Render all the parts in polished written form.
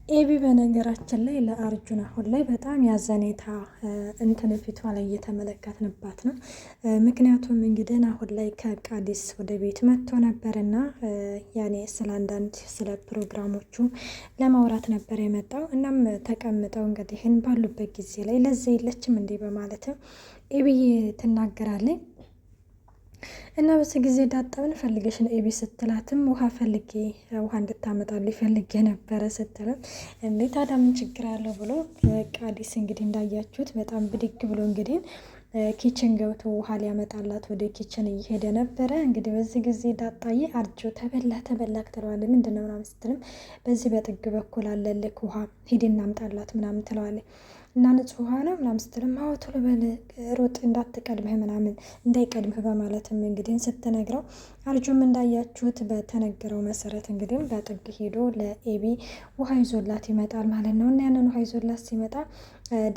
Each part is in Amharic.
ኤቢ በነገራችን ላይ ለአርጁን አሁን ላይ በጣም ያዘኔታ እንትን ፊቷ ላይ እየተመለከትንባት ነው። ምክንያቱም እንግዲህ አሁን ላይ ከቃዲስ ወደ ቤት መጥቶ ነበርና ያኔ ስለ አንዳንድ ስለ ፕሮግራሞቹ ለማውራት ነበር የመጣው። እናም ተቀምጠው እንግዲህ ባሉበት ጊዜ ላይ ለዚህ የለችም እንዴ በማለትም ኤቢዬ ትናገራለች። እና በዚህ ጊዜ ዳጣውን ፈልገሽ ነው ኤቢ ስትላትም ውሃ እንድታመጣልኝ ፈልጌ ነበረ ስትልም እንዴ ታዲያ ምን ችግር አለው ብሎ ቃዲስ እንግዲህ እንዳያችሁት በጣም ብድግ ብሎ እንግዲህ ኪችን ገብቶ ውሃ ሊያመጣላት ወደ ኪችን እየሄደ ነበረ። እንግዲህ በዚህ ጊዜ ዳጣዬ አርጆ ተበላክ ትለዋለች። ምንድነው ምናምን ስትልም በዚህ በጥግ በኩል አለልክ ውሃ ሂድ እናምጣላት ምናምን ትለዋለች። እና ንጹህ ውሃ ነው ምናምን ስትልም አዎ ቶሎ በል ሮጥ እንዳትቀድምህ ምናምን እንዳይቀድምህ በማለትም እንግዲህ ስትነግረው አርጆም እንዳያችሁት በተነገረው መሰረት እንግዲህ በጥግ ሄዶ ለኤቢ ውሃ ይዞላት ይመጣል ማለት ነው። እና ያንን ውሃ ይዞላት ሲመጣ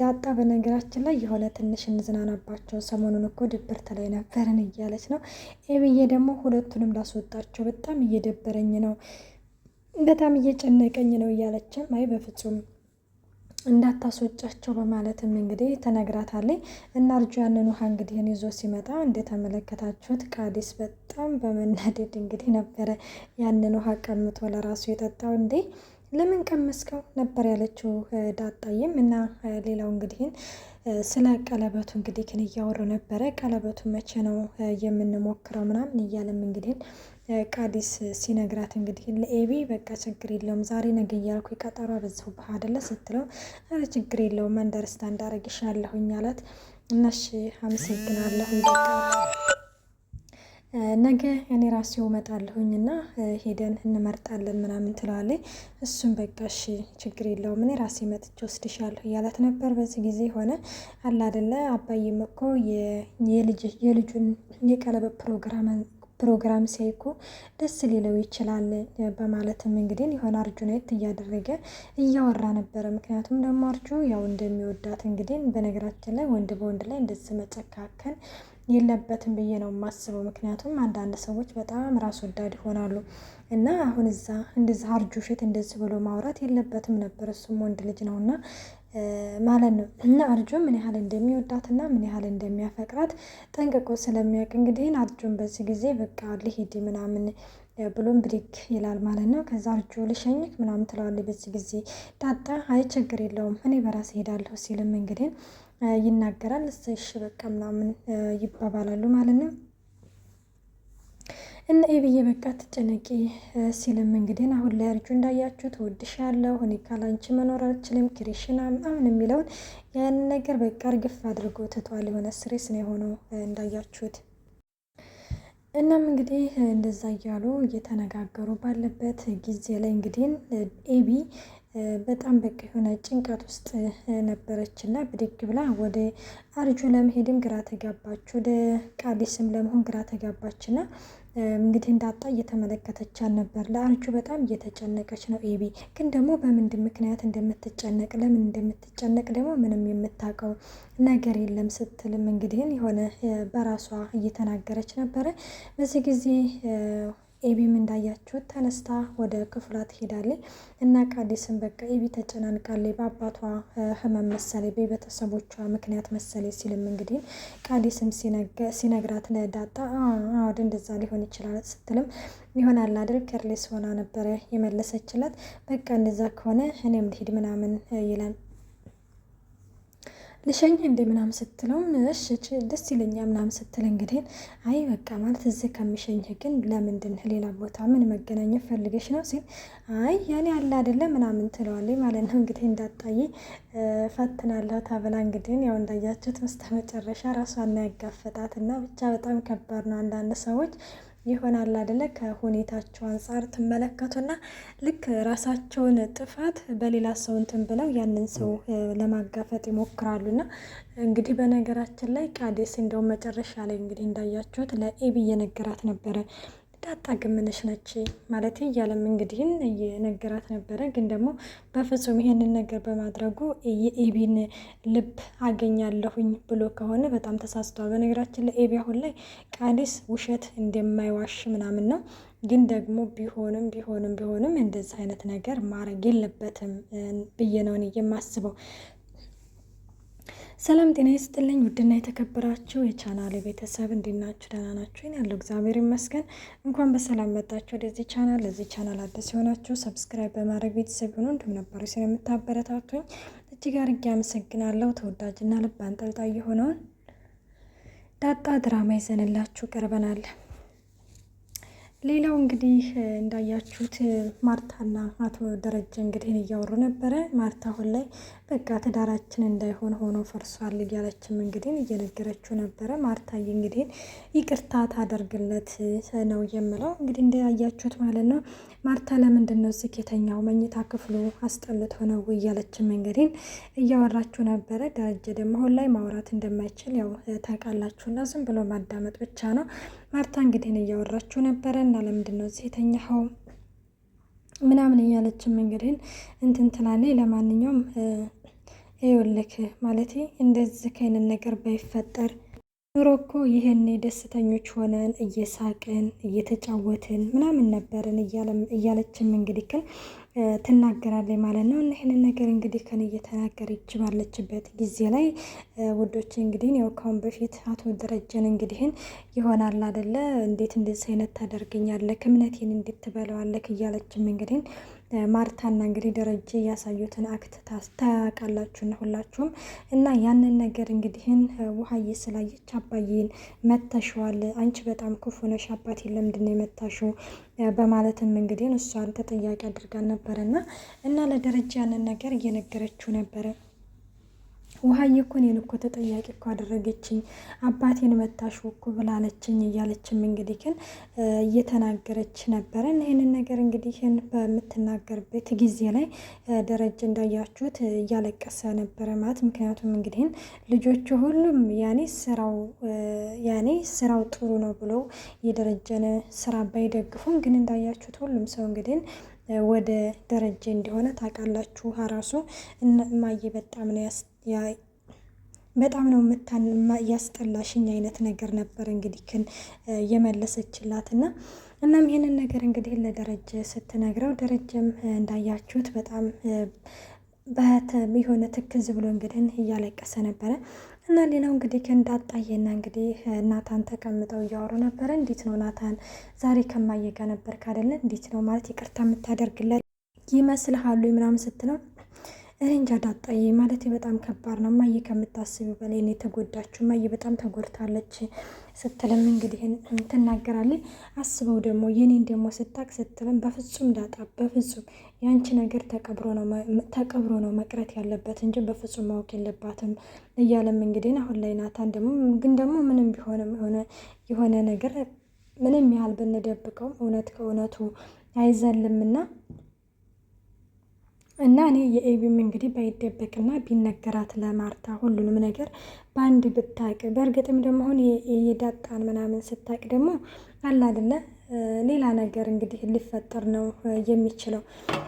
ዳጣ በነገራችን ላይ የሆነ ትንሽ እንዝናናባቸው ሰሞኑን እኮ ድብርት ላይ ነበርን እያለች ነው። ኤቢዬ ደግሞ ሁለቱንም ላስወጣቸው በጣም እየደበረኝ ነው፣ በጣም እየጨነቀኝ ነው እያለችም አይ በፍጹም እንዳታስወጫቸው በማለትም እንግዲህ ተነግራታለች። እና አርጆ ያንን ውሃ እንግዲህ ይዞ ሲመጣ እንደተመለከታችሁት ቃዲስ በጣም በመናደድ እንግዲህ ነበረ ያንን ውሃ ቀምቶ ለራሱ የጠጣው። እንዴ ለምን ቀመስከው ነበር ያለችው ዳጣዬም። እና ሌላው እንግዲህ ስለ ቀለበቱ እንግዲህ ግን እያወሩ ነበረ። ቀለበቱ መቼ ነው የምንሞክረው ምናምን እያለም እንግዲህ ቃዲስ ሲነግራት እንግዲህ ለኤቢ በቃ ችግር የለውም ዛሬ ነገ እያልኩ ቀጠሮ አበዛሁብህ አይደለ ስትለው ኧረ ችግር የለውም አንደርስታንድ አደርግሻለሁኝ አላት። እና እሺ አመሰግናለሁ በቃ ነገ እኔ ራሴው እመጣለሁኝ እና ሄደን እንመርጣለን ምናምን ትለዋለች። እሱም በቃ እሺ ችግር የለውም እኔ ራሴ መጥቼ ወስድሻለሁ እያላት ነበር። በዚህ ጊዜ ሆነ አላ አይደለ አባዬም እኮ የልጁን የቀለበት ፕሮግራም ሲያይኩ ደስ ሊለው ይችላል በማለትም እንግዲህ የሆነ አርጁናይት እያደረገ እያወራ ነበረ። ምክንያቱም ደግሞ አርጁ ያው እንደሚወዳት እንግዲህ በነገራችን ላይ ወንድ በወንድ ላይ እንደዚህ መጨካከን የለበትም ብዬ ነው የማስበው። ምክንያቱም አንዳንድ ሰዎች በጣም ራስ ወዳድ ይሆናሉ እና አሁን እንደዛ አርጁ ፊት እንደዚህ ብሎ ማውራት የለበትም ነበር። እሱም ወንድ ልጅ ነውና ማለት ነው። እና አርጆ ምን ያህል እንደሚወዳትና ምን ያህል እንደሚያፈቅራት ጠንቅቆ ስለሚያውቅ እንግዲህ አርጆን በዚህ ጊዜ በቃ ልሂድ ምናምን ብሎም ብድግ ይላል ማለት ነው። ከዛ አርጆ ልሸኝክ ምናምን ትለዋለች። በዚህ ጊዜ ዳጣ አይ ችግር የለውም እኔ በራሴ ሄዳለሁ ሲልም እንግዲህ ይናገራል። እሺ በቃ ምናምን ይባባላሉ ማለት ነው። እና ኤቢዬ በቃ ትጨነቂ ሲልም እንግዲህ አሁን ላይ አርጁ እንዳያችሁት እወድሻለሁ እኔ ካላንቺ መኖር አልችልም ክሪሽና ምናምን የሚለውን ያንን ነገር በቃ እርግፍ አድርጎ ትቷል። የሆነ ስሬስ ነው የሆነው እንዳያችሁት። እናም እንግዲህ እንደዛ እያሉ እየተነጋገሩ ባለበት ጊዜ ላይ እንግዲህ ኤቢ በጣም በቃ የሆነ ጭንቀት ውስጥ ነበረች እና ብድግ ብላ ወደ አርጁ ለመሄድም ግራ ተጋባች፣ ወደ ቃዲስም ለመሆን ግራ ተጋባች። እና እንግዲህ እንዳጣ እየተመለከተቻት ነበር። ለአርጁ በጣም እየተጨነቀች ነው ኤቢ። ግን ደግሞ በምንድን ምክንያት እንደምትጨነቅ ለምን እንደምትጨነቅ ደግሞ ምንም የምታውቀው ነገር የለም ስትልም እንግዲህ የሆነ በራሷ እየተናገረች ነበረ። በዚህ ጊዜ ኤቢም እንዳያችሁት ተነስታ ወደ ክፍሏ ትሄዳለች። እና ቃዲስም በቃ ኤቢ ተጨናንቃለች በአባቷ ህመም መሰለኝ በቤተሰቦቿ ምክንያት መሰለኝ ሲልም እንግዲህ ቃዲስም ሲነግራት ለዳጣ ወደ እንደዛ ሊሆን ይችላል ስትልም ይሆናል አይደል ከርሌስ ሆና ነበረ የመለሰችላት። በቃ እንደዛ ከሆነ እኔም ልሂድ ምናምን ይላል። ልሸኝ እንዴ ምናምን ስትለውም እሺ ደስ ይለኛል ምናምን ስትል እንግዲህ አይ በቃ ማለት እዚህ ከሚሸኝህ ግን ለምንድን ሌላ ቦታ ምን መገናኘት ፈልገሽ ነው ሲል አይ ያኔ አለ አይደለ ምናምን ትለዋለች ማለት ነው። እንግዲህ እንዳጣይ ፈትናለሁ ተብላ እንግዲህ ያው እንዳያችሁት በስተመጨረሻ ራሷን ያጋፈጣት እና ብቻ በጣም ከባድ ነው። አንዳንድ ሰዎች ይሆናል አይደለ ከሁኔታቸው አንጻር ትመለከቱና ልክ ራሳቸውን ጥፋት በሌላ ሰው እንትን ብለው ያንን ሰው ለማጋፈጥ ይሞክራሉና እንግዲህ በነገራችን ላይ ቃዲስ እንደው መጨረሻ ላይ እንግዲህ እንዳያችሁት ለኤቢ እየነገራት ነበረ። ዳጣ ግን ምንሽ ነች ማለት እያለም እንግዲህ እየነገራት ነበረ። ግን ደግሞ በፍጹም ይሄንን ነገር በማድረጉ የኤቢን ልብ አገኛለሁኝ ብሎ ከሆነ በጣም ተሳስቷል። በነገራችን ላይ ኤቢ አሁን ላይ ቃዲስ ውሸት እንደማይዋሽ ምናምን ነው ግን ደግሞ ቢሆንም እንደዚህ አይነት ነገር ማድረግ የለበትም ብዬ ነው የማስበው። ሰላም ጤና ይስጥልኝ ውድና የተከበራችሁ የቻናል ቤተሰብ እንዴት ናችሁ? ደህና ናችሁ? ያለው እግዚአብሔር ይመስገን። እንኳን በሰላም መጣችሁ ወደዚህ ቻናል። ለዚህ ቻናል አዲስ የሆናችሁ ሰብስክራይብ በማድረግ ቤተሰብ ሆኖ እንዲሁም ነበሩ ስለምታበረታቱኝ እጅግ አድርጌ አመሰግናለሁ። ተወዳጅና ልብ አንጠልጣይ የሆነውን ዳጣ ድራማ ይዘንላችሁ ቀርበናል። ሌላው እንግዲህ እንዳያችሁት ማርታና አቶ ደረጀ እንግዲህ እያወሩ ነበረ። ማርታ አሁን ላይ በቃ ትዳራችን እንዳይሆን ሆኖ ፈርሷል እያለችም እንግዲህ እየነገረችው ነበረ። ማርታዬ እንግዲህ ይቅርታ ታደርግለት ነው የምለው። እንግዲህ እንዳያችሁት ማለት ነው። ማርታ ለምንድን ነው እዚህ የተኛው መኝታ ክፍሉ አስጠልቶ ነው እያለችም እንግዲህ እያወራችሁ ነበረ። ደረጀ ደግሞ አሁን ላይ ማውራት እንደማይችል ያው ታውቃላችሁና ዝም ብሎ ማዳመጥ ብቻ ነው። ማርታ እንግዲህ እያወራችሁ ነበረ እና ለምንድን ነው እዚህ የተኛኸው ምናምን እያለችም እንግዲህ እንትን ትላለች። ለማንኛውም ይኸውልህ ማለቴ እንደዚህ ከይንን ነገር ባይፈጠር ኑሮ እኮ ይህኔ ደስተኞች ሆነን እየሳቅን እየተጫወትን ምናምን ነበርን እያለችም እንግዲህ ትናገራለች ማለት ነው። እና ይህንን ነገር እንግዲህ ከን እየተናገረች ባለችበት ጊዜ ላይ ውዶች እንግዲህ ያው ካሁን በፊት አቶ ደረጀን እንግዲህን ይሆናል አይደለ እንዴት እንደዚህ አይነት ታደርገኛለህ እምነቴን እንዴት ትበለዋለህ እያለችም እንግዲህ ማርታና እንግዲህ ደረጀ ያሳዩትን አክት ታውቃላችሁና ሁላችሁም እና ያንን ነገር እንግዲህን ውሃዬ ስላየች አባዬን መተሽዋል፣ አንቺ በጣም ክፉ ነሽ፣ አባቴን ለምንድን ነው የመታሽው በማለትም እንግዲህ እሷን ተጠያቂ አድርጋ ነበረና እና ለደረጀ ያንን ነገር እየነገረችው ነበረ። ውሃዬ እኮ እኔን እኮ ተጠያቂ እኮ አደረገችኝ አባቴን መታሽው እኮ ብላለችኝ እያለችም እንግዲህ እየተናገረች ነበረ። ይህንን ነገር እንግዲህ በምትናገርበት ጊዜ ላይ ደረጀ እንዳያችሁት እያለቀሰ ነበረ ማለት ምክንያቱም እንግዲህ ልጆቹ ሁሉም ያኔ ስራው ጥሩ ነው ብለው የደረጀን ስራ ባይደግፉም ግን እንዳያችሁት ሁሉም ሰው እንግዲህ ወደ ደረጀ እንደሆነ ታውቃላችሁ። ራሱ እማዬ በጣም ነው ያስጠላሽኝ አይነት ነገር ነበር እንግዲህ የመለሰችላት እና እናም ይሄንን ነገር እንግዲህ ለደረጀ ስትነግረው ደረጀም እንዳያችሁት በጣም የሆነ ትክዝ ብሎ እንግዲህ እያለቀሰ ነበረ። እና ሌላው እንግዲህ እንዳጣየና እንግዲህ ናታን ተቀምጠው እያወሩ ነበረ። እንዴት ነው ናታን ዛሬ ከማየ ጋር ነበር ካደለ እንዴት ነው ማለት ይቅርታ የምታደርግለት ይመስልሃሉ ምናምን ስትለው እኔ እንጃ ዳጣዬ ማለት በጣም ከባድ ነው። እማዬ ከምታስቢው በላይ ነው የተጎዳችው። እማዬ በጣም ተጎድታለች ስትልም እንግዲህ ትናገራለች። አስበው ደግሞ የኔን ደግሞ ስታቅ ስትልም በፍጹም ዳጣ በፍጹም ያንቺ ነገር ተቀብሮ ነው መቅረት ያለበት እንጂ በፍጹም ማወቅ የለባትም እያለም እንግዲህ አሁን ላይ ናታን ደግሞ ምንም ቢሆንም የሆነ ነገር ምንም ያህል ብንደብቀውም እውነት ከእውነቱ አይዘልምና እና እኔ የኤቢም እንግዲህ ባይደበቅና ቢነገራት ለማርታ ሁሉንም ነገር በአንድ ብታቅ በእርግጥም ደግሞ አሁን የዳጣን ምናምን ስታቅ ደግሞ አለ አይደለ ሌላ ነገር እንግዲህ ሊፈጠር ነው የሚችለው።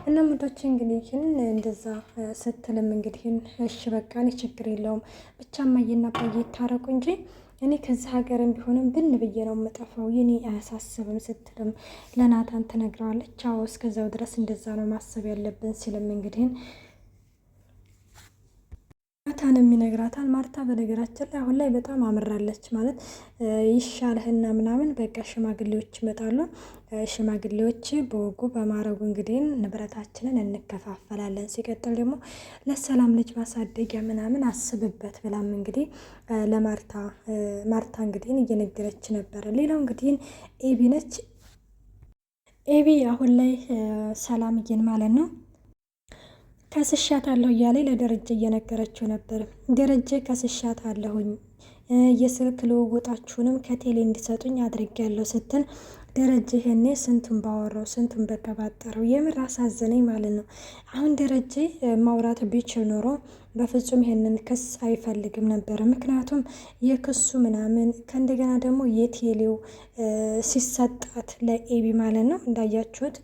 እና ሙዶች እንግዲህ እንደዛ ስትልም እንግዲህ እሺ በቃ እኔ ችግር የለውም ብቻ እማዬና አባዬ ይታረቁ እንጂ እኔ ከዚህ ሀገርም ቢሆንም ብን ብዬ ነው የምጠፋው የኔ አያሳስብም ስትልም ለናታን ትነግረዋለች። አዎ እስከዛው ድረስ እንደዛ ነው ማሰብ ያለብን ሲልም እንግዲህ ናታንም ይነግራታል። ማርታ በነገራችን ላይ አሁን ላይ በጣም አምራለች ማለት ይሻልህና ምናምን በቃ ሽማግሌዎች ይመጣሉ። ሽማግሌዎች በወጉ በማረጉ እንግዲህ ንብረታችንን እንከፋፈላለን፣ ሲቀጥል ደግሞ ለሰላም ልጅ ማሳደጊያ ምናምን አስብበት ብላም እንግዲህ ማርታ እንግዲህ እየነገረች ነበረ። ሌላው እንግዲህ ኤቢ ነች። ኤቢ አሁን ላይ ሰላምዬን ማለት ነው ከስሻታለሁ እያለ ለደረጀ እየነገረችው ነበር። ደረጀ ከስሻታለሁኝ የስልክ ልውውጣችሁንም ከቴሌ እንዲሰጡኝ አድርጌያለሁ ስትል ደረጀ ይሄኔ ስንቱን ባወራው ስንቱን በቀባጠረው የምር አሳዘነኝ ማለት ነው። አሁን ደረጀ ማውራት ቢችል ኖሮ በፍጹም ይሄንን ክስ አይፈልግም ነበር። ምክንያቱም የክሱ ምናምን ከእንደገና ደግሞ የቴሌው ሲሰጣት ለኤቢ ማለት ነው እንዳያችሁት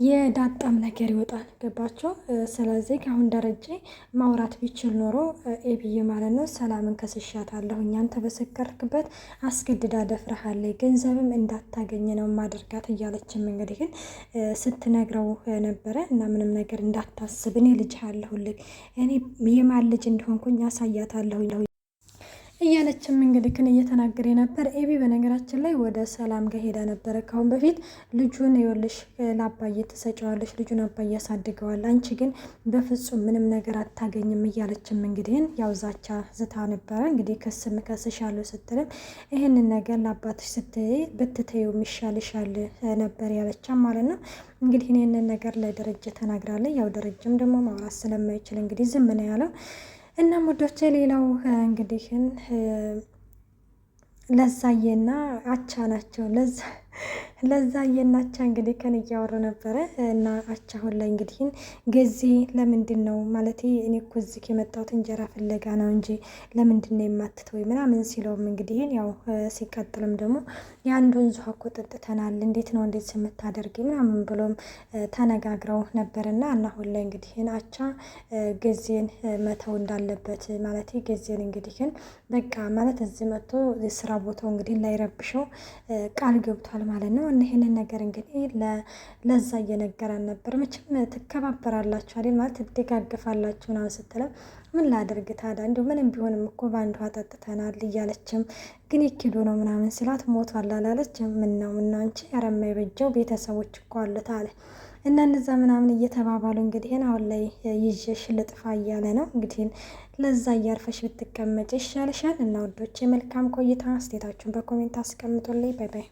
የዳጣም ነገር ይወጣል። ገባቸው። ስለዚህ ከአሁን ደረጀ ማውራት ቢችል ኖሮ ኤቢዬ ማለት ነው ሰላምን ከስሻታለሁ፣ እኛን ተበሰከርክበት አስገድዳ ደፍረሃለች፣ ገንዘብም እንዳታገኝ ነው ማድርጋት እያለችም እንግዲህ ግን ስትነግረው ነበረ። እና ምንም ነገር እንዳታስብ እኔ ልጅ አለሁልህ፣ እኔ የማን ልጅ እንደሆንኩኝ ያሳያታለሁ እያለችም እንግዲህ ግን እየተናገረ ነበር። ኤቢ በነገራችን ላይ ወደ ሰላም ጋር ሄዳ ነበረ ካሁን በፊት ልጁን ይኸውልሽ ለአባዬ ትሰጫዋለሽ፣ ልጁን አባዬ ያሳድገዋል፣ አንቺ ግን በፍጹም ምንም ነገር አታገኝም እያለችም እንግዲህ ያው ዛቻ ዝታ ነበረ። እንግዲህ ክስም ከስሻለሁ ስትልም ይህንን ነገር ለአባትሽ ብትተይው ይሻልሻል ነበር ያለቻ ማለት ነው። እንግዲህ ይህንን ነገር ለደረጀ ተናግራለች። ያው ደረጀም ደግሞ ማውራት ስለማይችል እንግዲህ ዝም ነው ያለው። እና ሙዶቼ ሌላው እንግዲህን ለዛዬና አቻ ናቸው። ለዛዬና አቻ እንግዲህ ከን እያወሩ ነበረ። እና አቻ አሁን ላይ እንግዲህን ገዜ ለምንድን ነው ማለት እኔ እኮ እዚህ የመጣሁት እንጀራ ፍለጋ ነው እንጂ ለምንድን ነው የማትተው ምናምን ሲለውም እንግዲህን ያው ሲቀጥልም ደግሞ የአንዱን ውሃ እኮ ጠጥተናል፣ እንዴት ነው እንዴት የምታደርጊ ምናምን ብሎም ተነጋግረው ነበርና እና አሁን ላይ እንግዲህን አቻ ገዜን መተው እንዳለበት ማለት ገዜን እንግዲህን በቃ ማለት እዚህ መጥቶ ስራ ቦታው እንግዲህ ላይረብሸው ቃል ገብቷል ማለት ነው። እና ይሄንን ነገር እንግዲህ ለዛ እየነገረን ነበር። መቼም ትከባበራላችሁ አይደል ማለት ትደጋገፋላችሁ ምናምን ስትለው ምን ላደርግ ታዲያ እንዲሁ ምንም ቢሆንም እኮ በአንድ ውሃ ጠጥተናል እያለችም ግን የኪዶ ነው ምናምን ስላት ሞቷል አላለችም። ምን ነው አንቺ ኧረ የማይበጀው ቤተሰቦች እኮ አሉት አለ እና እነዛ ምናምን እየተባባሉ እንግዲህ አሁን ላይ ይዤሽ ልጥፋ እያለ ነው እንግዲህ ለዛ እያርፈሽ ብትቀመጭ ይሻልሻል። እና ወዶች የመልካም ቆይታ፣ አስተያየታችሁን በኮሜንት አስቀምጡልኝ። ባይ ባይ።